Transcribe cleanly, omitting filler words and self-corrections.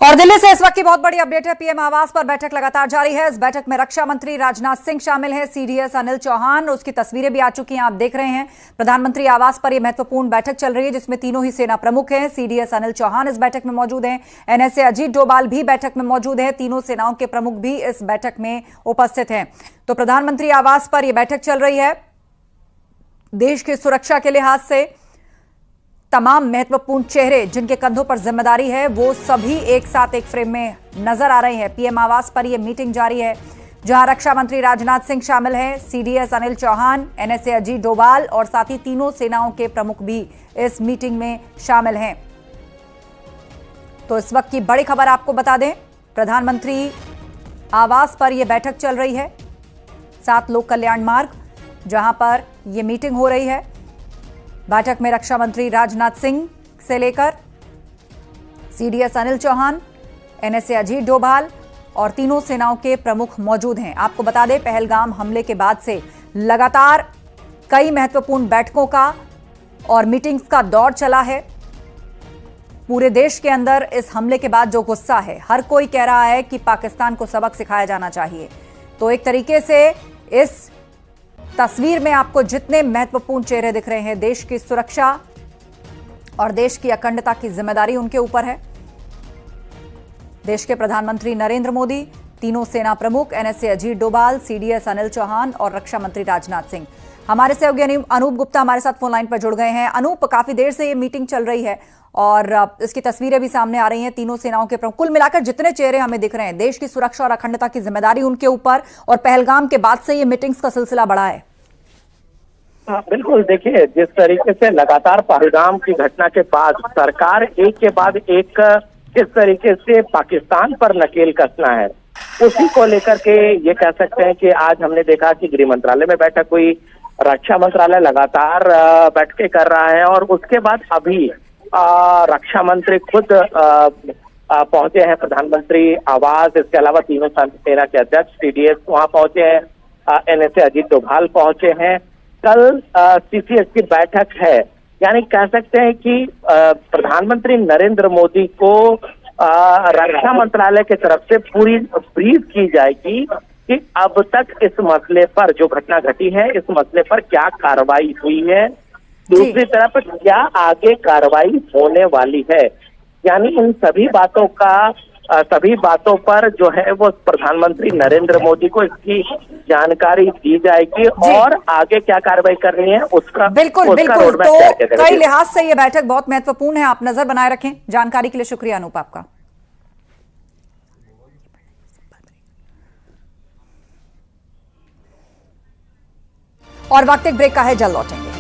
और दिल्ली से इस वक्त की बहुत बड़ी अपडेट है। पीएम आवास पर बैठक लगातार जारी है। इस बैठक में रक्षा मंत्री राजनाथ सिंह शामिल हैं, सीडीएस अनिल चौहान, उसकी तस्वीरें भी आ चुकी हैं, आप देख रहे हैं। प्रधानमंत्री आवास पर यह महत्वपूर्ण बैठक चल रही है जिसमें तीनों ही सेना प्रमुख हैं। सीडीएस अनिल चौहान इस बैठक में मौजूद हैं, एनएसए अजीत डोभाल भी बैठक में मौजूद है। तीनों सेनाओं के प्रमुख भी इस बैठक में उपस्थित हैं। तो प्रधानमंत्री आवास पर यह बैठक चल रही है। देश की सुरक्षा के लिहाज से तमाम महत्वपूर्ण चेहरे जिनके कंधों पर जिम्मेदारी है वो सभी एक साथ एक फ्रेम में नजर आ रहे हैं। पीएम आवास पर यह मीटिंग जारी है जहां रक्षा मंत्री राजनाथ सिंह शामिल हैं, सीडीएस अनिल चौहान, एनएसए अजीत डोभाल और साथ ही तीनों सेनाओं के प्रमुख भी इस मीटिंग में शामिल हैं। तो इस वक्त की बड़ी खबर आपको बता दें, प्रधानमंत्री आवास पर यह बैठक चल रही है, 7 लोक कल्याण मार्ग जहां पर यह मीटिंग हो रही है। बैठक में रक्षा मंत्री राजनाथ सिंह से लेकर सीडीएस अनिल चौहान, एनएसए अजीत डोभाल और तीनों सेनाओं के प्रमुख मौजूद हैं। आपको बता दें, पहलगाम हमले के बाद से लगातार कई महत्वपूर्ण बैठकों का और मीटिंग्स का दौर चला है। पूरे देश के अंदर इस हमले के बाद जो गुस्सा है, हर कोई कह रहा है कि पाकिस्तान को सबक सिखाया जाना चाहिए। तो एक तरीके से इस तस्वीर में आपको जितने महत्वपूर्ण चेहरे दिख रहे हैं, देश की सुरक्षा और देश की अखंडता की जिम्मेदारी उनके ऊपर है। देश के प्रधानमंत्री नरेंद्र मोदी, तीनों सेना प्रमुख, एनएसए अजीत डोभाल, सीडीएस अनिल चौहान और रक्षा मंत्री राजनाथ सिंह। हमारे सहयोगी अनूप गुप्ता हमारे साथ फोन लाइन पर जुड़ गए हैं। अनूप, काफी देर से ये मीटिंग चल रही है और इसकी तस्वीरें भी सामने आ रही हैं। तीनों सेनाओं के प्रमुख, कुल मिलाकर जितने चेहरे हमें दिख रहे हैं, देश की सुरक्षा और अखंडता की जिम्मेदारी उनके ऊपर, और पहलगाम के बाद से ये मीटिंग्स का सिलसिला बढ़ा है। बिल्कुल, देखिए जिस तरीके से लगातार पहलगाम की घटना के बाद सरकार एक के बाद एक किस तरीके से पाकिस्तान पर नकेल कसना है, उसी को लेकर के ये कह सकते हैं कि आज हमने देखा कि गृह मंत्रालय में बैठक हुई, रक्षा मंत्रालय लगातार बैठकें कर रहा है और उसके बाद अभी रक्षा मंत्री खुद पहुंचे हैं प्रधानमंत्री आवास। इसके अलावा तीनों सेना के अध्यक्ष सीडीएस वहां पहुंचे हैं, एनएसए अजीत डोभाल पहुंचे हैं। कल सीसीएस की बैठक है, यानी कह सकते हैं कि प्रधानमंत्री नरेंद्र मोदी को रक्षा मंत्रालय की तरफ से पूरी ब्रीफ की जाएगी कि अब तक इस मसले पर जो घटना घटी है, इस मसले पर क्या कार्रवाई हुई है, दूसरी तरफ क्या आगे कार्रवाई होने वाली है। यानी इन सभी बातों पर जो है वो प्रधानमंत्री नरेंद्र मोदी को इसकी जानकारी दी जाएगी और आगे क्या कार्रवाई करनी है उसका बिल्कुल। तो कई लिहाज से ये बैठक बहुत महत्वपूर्ण है, आप नजर बनाए रखें। जानकारी के लिए शुक्रिया अनूप आपका। और वक्त एक ब्रेक का है, जल्द लौटेंगे।